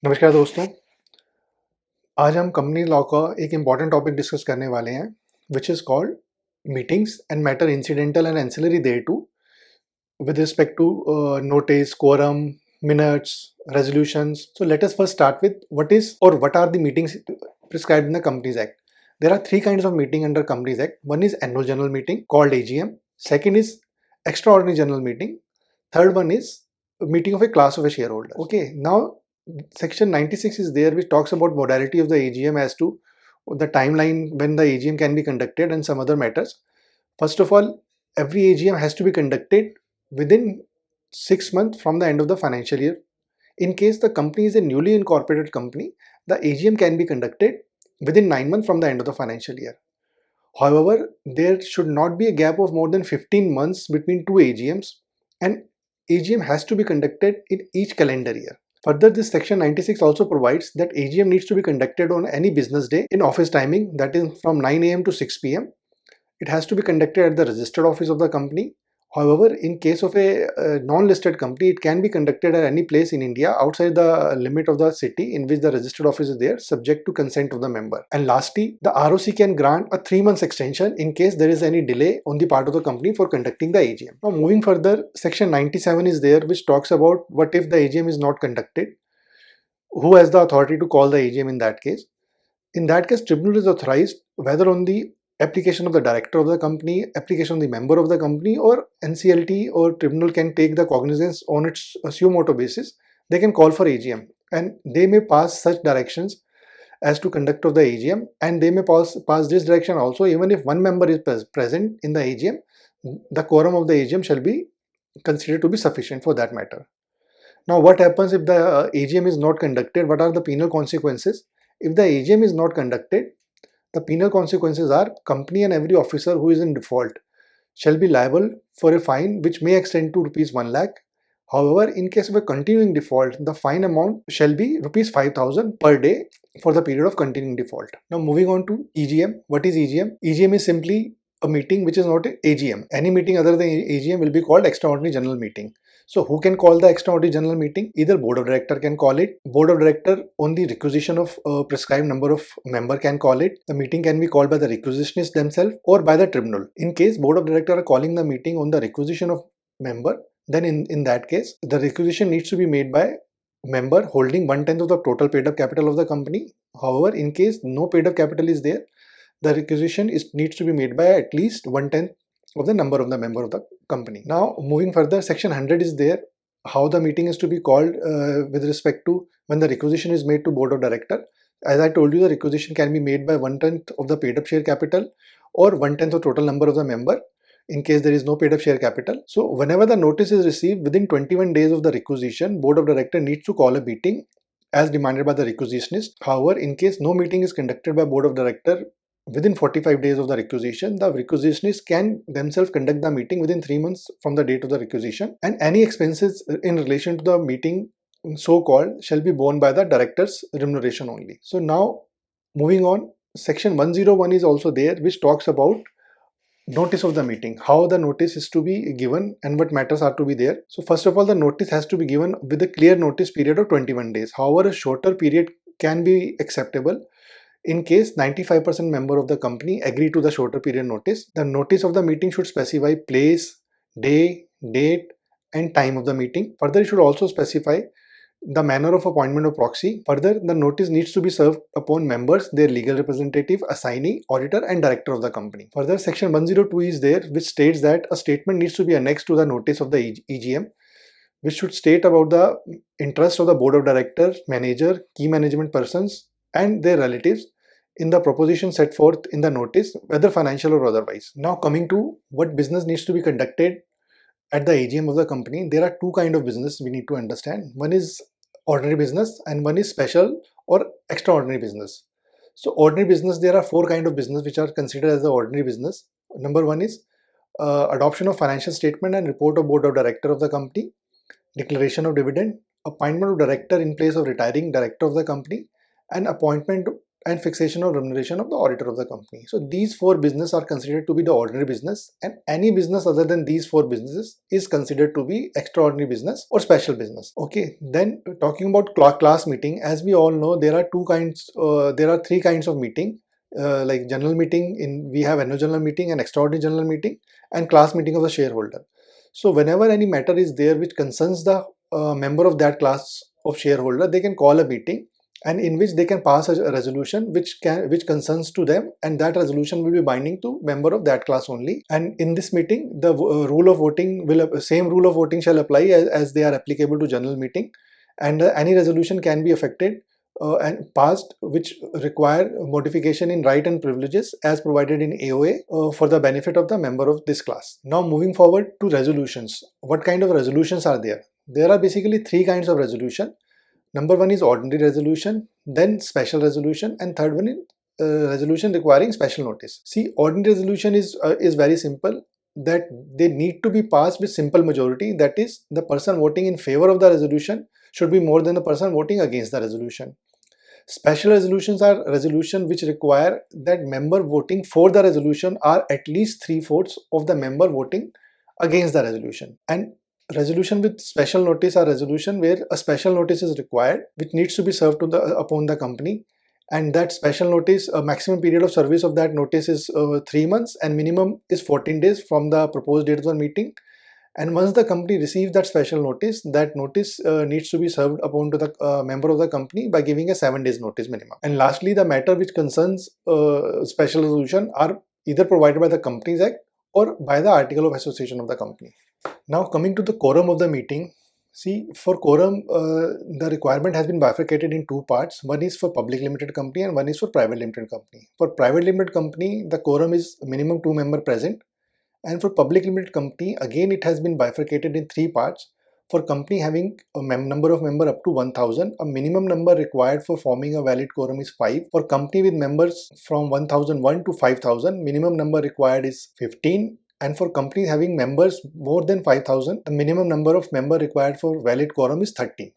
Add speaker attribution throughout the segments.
Speaker 1: नमस्कार दोस्तों। आज हम कंपनी लॉ का एक इम्पॉर्टेंट टॉपिक डिस्कस करने वाले हैं which is called meetings and matter incidental and ancillary thereto with respect to notice, quorum, minutes, resolutions. So let us first start with what are the meetings prescribed in the Companies Act. There are three kinds of meeting under Companies Act. One is annual general meeting called AGM. Second is extraordinary general meeting. Third one is a meeting of a class of a shareholder. Okay, now section 96 is there which talks about modality of the AGM as to the timeline when the AGM can be conducted and some other matters. First of all, every AGM has to be conducted within 6 months from the end of the financial year. In case the company is a newly incorporated company, the AGM can be conducted within 9 months from the end of the financial year. However, there should not be a gap of more than 15 months between two AGMs, and AGM has to be conducted in each calendar year. Further, this section 96 also provides that AGM needs to be conducted on any business day in office timing, that is from 9 a.m. to 6 p.m. It has to be conducted at the registered office of the company. However, in case of a non-listed company, it can be conducted at any place in India outside the limit of the city in which the registered office is there, subject to consent of the member. And lastly, the ROC can grant a 3 months extension in case there is any delay on the part of the company for conducting the AGM. Now, moving further, section 97 is there which talks about what if the AGM is not conducted, who has the authority to call the AGM in that case. In that case, tribunal is authorized whether on the application of the director of the company, application of the member of the company, or NCLT or tribunal can take the cognizance on its suo motu basis. They can call for AGM and they may pass such directions as to conduct of the AGM, and they may pass this direction also even if one member is present in the AGM. The quorum of the AGM shall be considered to be sufficient for that matter. Now, what happens if the AGM is not conducted? What are the penal consequences? If the AGM is not conducted, the penal consequences are company and every officer who is in default shall be liable for a fine which may extend to rupees 1 lakh. However, in case of a continuing default, the fine amount shall be rupees 5,000 per day for the period of continuing default. Now, moving on to EGM. What is EGM? EGM is simply a meeting which is not an AGM. Any meeting other than AGM will be called extraordinary general meeting. So who can call the extraordinary general meeting? Either board of director can call it. Board of director on the requisition of a prescribed number of member can call it. The meeting can be called by the requisitionists themselves or by the tribunal. In case board of director are calling the meeting on the requisition of member, then in that case, the requisition needs to be made by member holding 1/10 of the total paid up capital of the company. However, in case no paid up capital is there, the requisition needs to be made by at least 1/10 of the number of the member of the company. Now, moving further, section 100 is there. How the meeting is to be called with respect to when the requisition is made to board of director. As I told you, the requisition can be made by 1/10 of the paid up share capital or 1/10 of total number of the member in case there is no paid up share capital. So whenever the notice is received within 21 days of the requisition, board of director needs to call a meeting as demanded by the requisitionist. However, in case no meeting is conducted by board of director within 45 days of the requisition, the requisitionist can themselves conduct the meeting within 3 months from the date of the requisition, and any expenses in relation to the meeting so called shall be borne by the director's remuneration only. So now moving on, section 101 is also there which talks about notice of the meeting, how the notice is to be given and what matters are to be there. So first of all, the notice has to be given with a clear notice period of 21 days. However, a shorter period can be acceptable in case 95% member of the company agree to the shorter period notice. The notice of the meeting should specify place, day, date and time of the meeting. Further, it should also specify the manner of appointment of proxy. Further, the notice needs to be served upon members, their legal representative, assignee, auditor and director of the company. Further, section 102 is there which states that a statement needs to be annexed to the notice of the EGM, which should state about the interest of the board of directors, manager, key management persons and their relatives in the proposition set forth in the notice, whether financial or otherwise. Now coming to what business needs to be conducted at the AGM of the company, there are two kinds of business we need to understand. One is ordinary business and one is special or extraordinary business. So ordinary business, there are four kinds of business which are considered as the ordinary business. Number one is adoption of financial statement and report of board of director of the company, declaration of dividend, appointment of director in place of retiring director of the company, and appointment and fixation of remuneration of the auditor of the company. So these four businesses are considered to be the ordinary business, and any business other than these four businesses is considered to be extraordinary business or special business. Okay, then talking about class meeting, as we all know, there are three kinds of meeting. Like general meeting, we have annual general meeting and extraordinary general meeting and class meeting of the shareholder. So whenever any matter is there which concerns the member of that class of shareholder, they can call a meeting, and in which they can pass a resolution which concerns to them, and that resolution will be binding to member of that class only. And in this meeting, the rule of voting same rule of voting shall apply as they are applicable to general meeting, and any resolution can be affected and passed which require modification in right and privileges as provided in AOA for the benefit of the member of this class. Now moving forward to resolutions. What kind of resolutions are there? There are basically three kinds of resolution. Number one is ordinary resolution, then special resolution, and third one is resolution requiring special notice. See, ordinary resolution is very simple, that they need to be passed with simple majority. That is, the person voting in favor of the resolution should be more than the person voting against the resolution. Special resolutions are resolutions which require that member voting for the resolution are at least 3/4 of the member voting against the resolution. And resolution with special notice are resolution where a special notice is required, which needs to be served upon the company, and that special notice, a maximum period of service of that notice is 3 months, and minimum is 14 days from the proposed date of the meeting. And once the company receives that special notice, that notice needs to be served upon to the member of the company by giving a 7 days notice minimum. And lastly, the matter which concerns special resolution are either provided by the Companies Act or by the Article of Association of the company. Now coming to the quorum of the meeting. See, for quorum, the requirement has been bifurcated in two parts. One is for public limited company and one is for private limited company. For private limited company, the quorum is minimum 2 members present. And for public limited company, again it has been bifurcated in three parts. For company having a number of members up to 1000, a minimum number required for forming a valid quorum is 5. For company with members from 1001 to 5000, minimum number required is 15. And for companies having members more than 5000, the minimum number of members required for valid quorum is 30.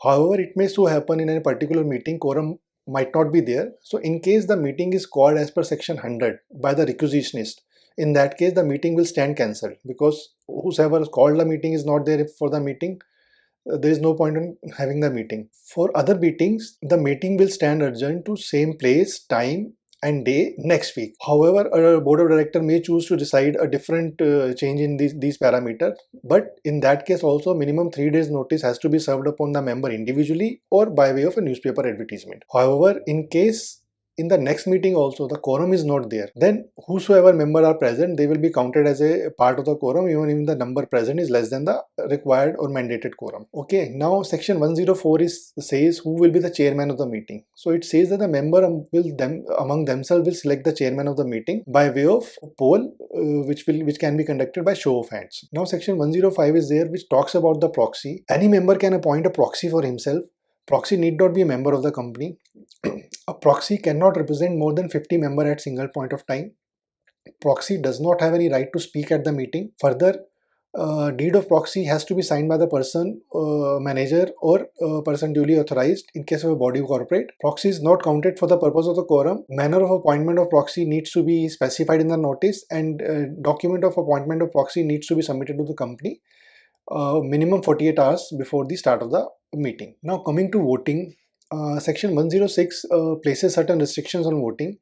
Speaker 1: However, it may so happen in a particular meeting quorum might not be there. So in case the meeting is called as per section 100 by the requisitionist, in that case the meeting will stand cancelled, because whosoever called the meeting is not there for the meeting. There is no point in having the meeting. For other meetings, the meeting will stand adjourned to same place, time and day next week. However, a board of director may choose to decide a different change in these parameters, but in that case also minimum 3 days notice has to be served upon the member individually or by way of a newspaper advertisement. However, in case in the next meeting also the quorum is not there, then whosoever member are present, they will be counted as a part of the quorum even if the number present is less than the required or mandated quorum. Okay, now section 104 says who will be the chairman of the meeting. So it says that the member among themselves will select the chairman of the meeting by way of poll, which can be conducted by show of hands. Now section 105 is there, which talks about the proxy. Any member can appoint a proxy for himself. Proxy need not be a member of the company. A proxy cannot represent more than 50 members at single point of time. Proxy does not have any right to speak at the meeting. Further, deed of proxy has to be signed by the person, manager or person duly authorized in case of a body corporate. Proxy is not counted for the purpose of the quorum. Manner of appointment of proxy needs to be specified in the notice, and document of appointment of proxy needs to be submitted to the company minimum 48 hours before the start of the meeting. Now coming to voting, section 106 places certain restrictions on voting.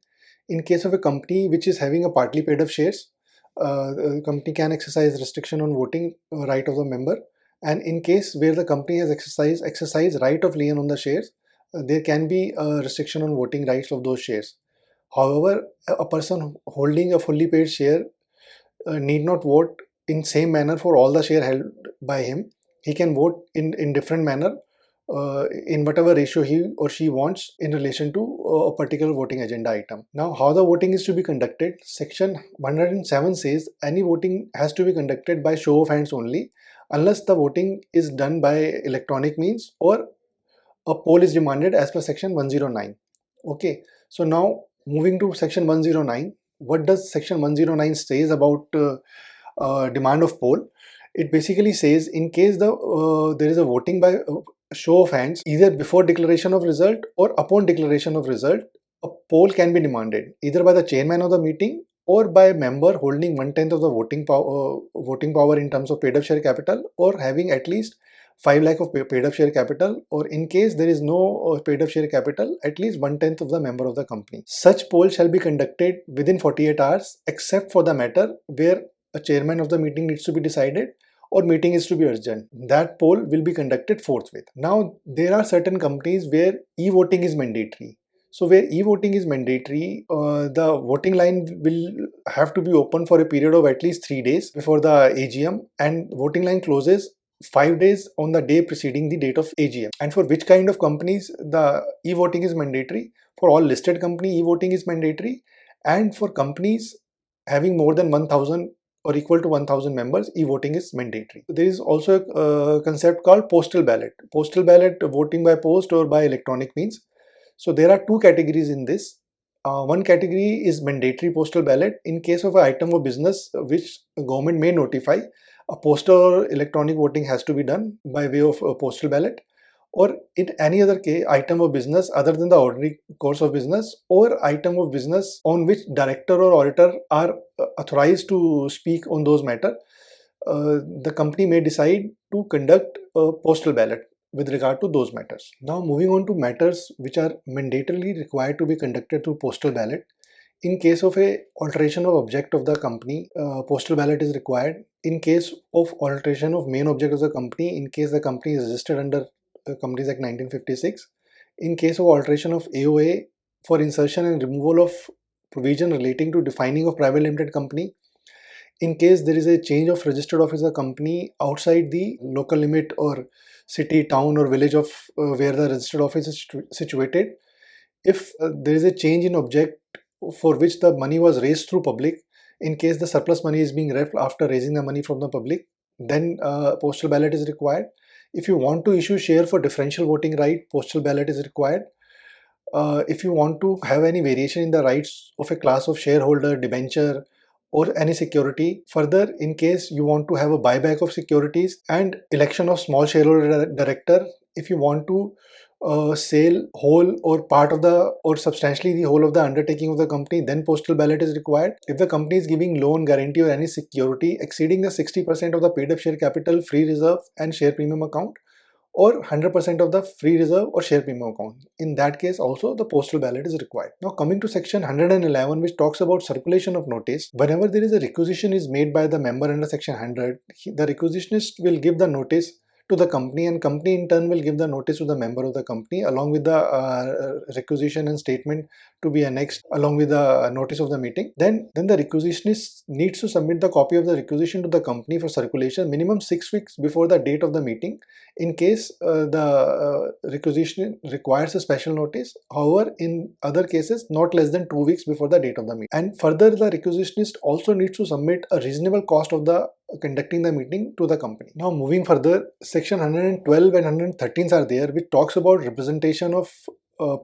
Speaker 1: In case of a company which is having a partly paid up shares, the company can exercise restriction on voting right of the member. And in case where the company has exercised right of lien on the shares, there can be a restriction on voting rights of those shares. However, a person holding a fully paid share need not vote in same manner for all the share held by him. He can vote in different manner in whatever ratio he or she wants in relation to a particular voting agenda item. Now, how the voting is to be conducted? Section 107 says any voting has to be conducted by show of hands only, unless the voting is done by electronic means or a poll is demanded as per section 109. Okay, so now moving to section 109, what does section 109 says about demand of poll? It basically says in case there is a voting by show of hands, either before declaration of result or upon declaration of result, a poll can be demanded either by the chairman of the meeting or by a member holding 1/10 of the voting power in terms of paid up share capital, or having at least 5 lakh of paid up share capital, or in case there is no paid up share capital, at least 1/10 of the member of the company. Such poll shall be conducted within 48 hours except for the matter where a chairman of the meeting needs to be decided or meeting is to be urgent. That poll will be conducted forthwith. Now, there are certain companies where e-voting is mandatory. So where e-voting is mandatory, the voting line will have to be open for a period of at least 3 days before the AGM, and voting line closes 5 days on the day preceding the date of AGM. And for which kind of companies the e-voting is mandatory? For all listed company, e-voting is mandatory, and for companies having more than 1000 or equal to 1000 members, e-voting is mandatory. There is also a concept called postal ballot. Postal ballot, voting by post or by electronic means. So there are two categories in this. One category is mandatory postal ballot. In case of an item of business which government may notify, a postal or electronic voting has to be done by way of a postal ballot. Or in any other case, item of business other than the ordinary course of business, or item of business on which director or auditor are authorized to speak on those matter, the company may decide to conduct a postal ballot with regard to those matters. Now, moving on to matters which are mandatorily required to be conducted through postal ballot. In case of a alteration of object of the company, postal ballot is required. In case of alteration of main object of the company, in case the company is registered under Companies Act 1956, in case of alteration of AOA for insertion and removal of provision relating to defining of private limited company, in case there is a change of registered office of company outside the local limit or city, town or village of where the registered office is situated, if there is a change in object for which the money was raised through public, in case the surplus money is being left after raising the money from the public, then postal ballot is required. If you want to issue share for differential voting right, postal ballot is required. If you want to have any variation in the rights of a class of shareholder, debenture, or any security, further, in case you want to have a buyback of securities and election of small shareholder director, if you want to sell whole or part of the or substantially the whole of the undertaking of the company, then postal ballot is required. If the company is giving loan, guarantee, or any security exceeding the 60% of the paid up share capital, free reserve, and share premium account, or 100% of the free reserve or share premium account. In that case also the postal ballot is required. Now coming to section 111, which talks about circulation of notice. Whenever there is a requisition is made by the member under section 100, the requisitionist will give the notice to the company, and company in turn will give the notice to the member of the company along with the requisition and statement to be annexed along with the notice of the meeting. Then the requisitionist needs to submit the copy of the requisition to the company for circulation minimum 6 weeks before the date of the meeting, in case the requisition requires a special notice. However, in other cases, not less than 2 weeks before the date of the meeting. And further, the requisitionist also needs to submit a reasonable cost of the conducting the meeting to the company. Now, moving further, section 112 and 113 are there, which talks about representation of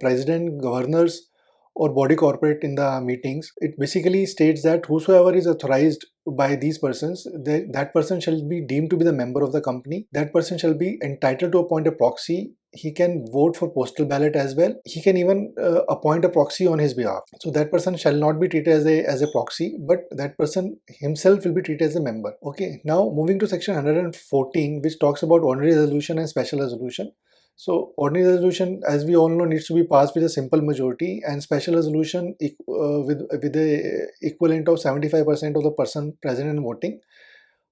Speaker 1: president, governors, or body corporate in the meetings. It basically states that whosoever is authorized by these persons, that person shall be deemed to be the member of the company. That person shall be entitled to appoint a proxy. He can vote for postal ballot as well. He can even appoint a proxy on his behalf. So that person shall not be treated as a proxy, but that person himself will be treated as a member. Okay. Now moving to section 114, which talks about ordinary resolution and special resolution. So ordinary resolution, as we all know, needs to be passed with a simple majority, and special resolution with a equivalent of 75% of the person present and voting.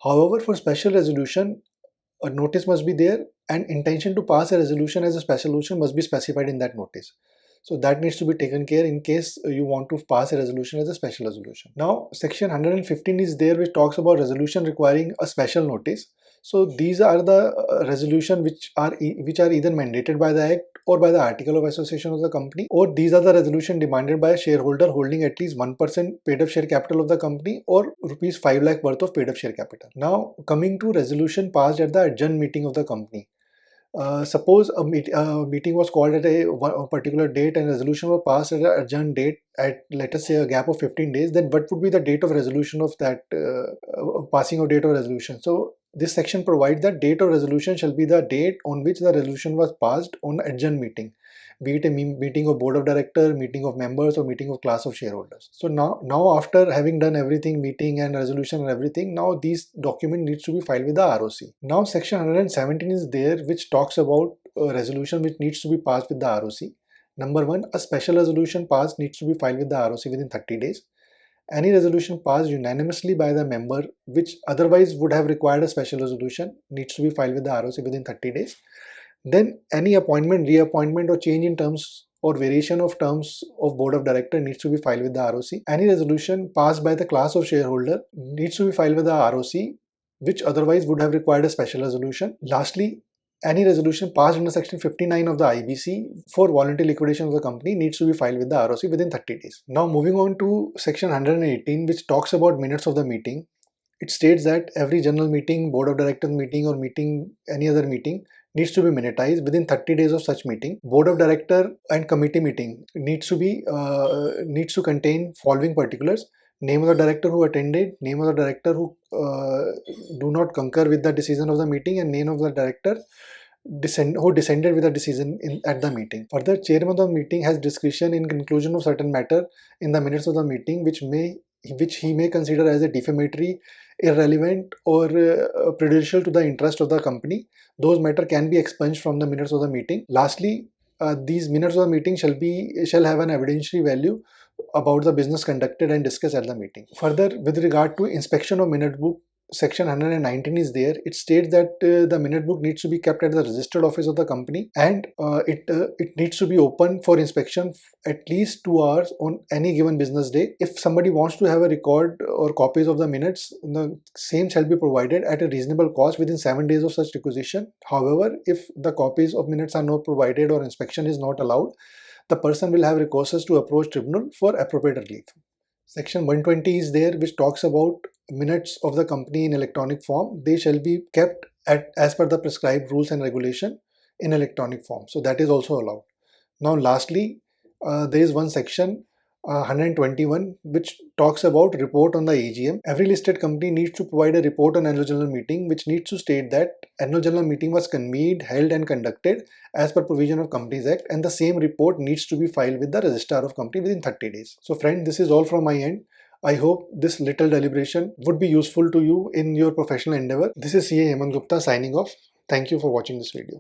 Speaker 1: However, for special resolution, a notice must be there, and intention to pass a resolution as a special resolution must be specified in that notice. So that needs to be taken care in case you want to pass a resolution as a special resolution. Now, section 115 is there, which talks about resolution requiring a special notice. So these are the resolution which are either mandated by the act or by the article of association of the company, or these are the resolution demanded by a shareholder holding at least 1% paid up share capital of the company, or rupees 5 lakh worth of paid up share capital. Now coming to resolution passed at the adjourned meeting of the company. Suppose a meeting was called at a particular date and resolution was passed at an adjourned date at, let us say, a gap of 15 days, then what would be the date of resolution of that passing of date of resolution? So This section provides that date of resolution shall be the date on which the resolution was passed on adjourned meeting, be it a meeting of board of director, meeting of members, or meeting of class of shareholders. So now after having done everything, meeting and resolution and everything, now these document needs to be filed with the ROC. Now section 117 is there, which talks about a resolution which needs to be passed with the ROC. Number one, a special resolution passed needs to be filed with the ROC within 30 days. Any resolution passed unanimously by the member which otherwise would have required a special resolution needs to be filed with the ROC within 30 days. Then any appointment, reappointment or change in terms or variation of terms of board of director needs to be filed with the ROC. Any resolution passed by the class of shareholder needs to be filed with the ROC which otherwise would have required a special resolution. Lastly, any resolution passed under section 59 of the IBC for voluntary liquidation of the company needs to be filed with the ROC within 30 days. Now moving on to section 118, which talks about minutes of the meeting. It states that every general meeting, board of directors meeting, or meeting, any other meeting needs to be minutized within 30 days of such meeting. Board of director and committee meeting needs to contain following particulars: name of the director who attended, name of the director who do not concur with the decision of the meeting, and name of the director who descended with the decision at the meeting. Further, chairman of the meeting has discretion in conclusion of certain matter in the minutes of the meeting which he may consider as a defamatory, irrelevant, or prejudicial to the interest of the company. Those matter can be expunged from the minutes of the meeting. Lastly, these minutes of the meeting shall have an evidentiary value about the business conducted and discussed at the meeting. Further, with regard to inspection of minute book, section 119 is there. It states that the minute book needs to be kept at the registered office of the company, and it needs to be open for inspection at least 2 hours on any given business day. If somebody wants to have a record or copies of the minutes, the same shall be provided at a reasonable cost within 7 days of such requisition. However, if the copies of minutes are not provided or inspection is not allowed, the person will have recourse to approach tribunal for appropriate relief. Section 120 is there, which talks about minutes of the company in electronic form. They shall be kept as per the prescribed rules and regulation in electronic form. So that is also allowed. Now lastly, there is one section 121 which talks about report on the AGM. Every listed company needs to provide a report on annual general meeting, which needs to state that annual general meeting was convened, held and conducted as per provision of Companies Act, and the same report needs to be filed with the registrar of company within 30 days. So friend, this is all from my end. I hope this little deliberation would be useful to you in your professional endeavor. This is CA Hemant Gupta signing off. Thank you for watching this video.